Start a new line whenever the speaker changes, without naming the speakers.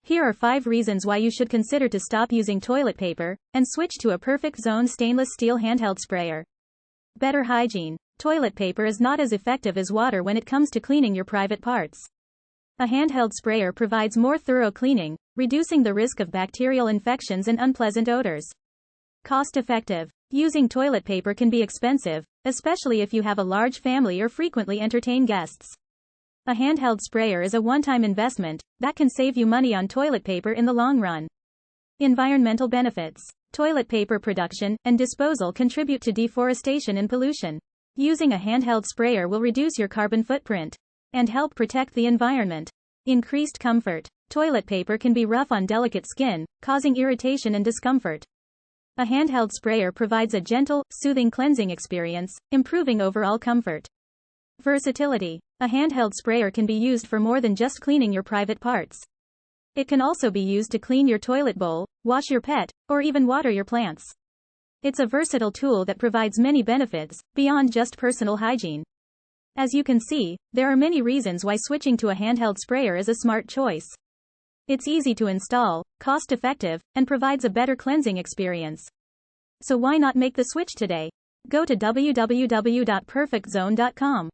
Here are 5 reasons why you should consider to stop using toilet paper and switch to a Perfect Zone stainless steel handheld sprayer. Better hygiene. Toilet paper is not as effective as water when it comes to cleaning your private parts. A handheld sprayer provides more thorough cleaning, reducing the risk of bacterial infections and unpleasant odors. Cost-effective. Using toilet paper can be expensive, especially if you have a large family or frequently entertain guests. A handheld sprayer is a one-time investment that can save you money on toilet paper in the long run. Environmental benefits. Toilet paper production and disposal contribute to deforestation and pollution. Using a handheld sprayer will reduce your carbon footprint and help protect the environment. Increased comfort. Toilet paper can be rough on delicate skin, causing irritation and discomfort. A handheld sprayer provides a gentle, soothing cleansing experience, improving overall comfort. Versatility. A handheld sprayer can be used for more than just cleaning your private parts. It can also be used to clean your toilet bowl, wash your pet, or even water your plants. It's a versatile tool that provides many benefits, beyond just personal hygiene. As you can see, there are many reasons why switching to a handheld sprayer is a smart choice. It's easy to install, cost-effective, and provides a better cleansing experience. So why not make the switch today? Go to www.perfectzone.com.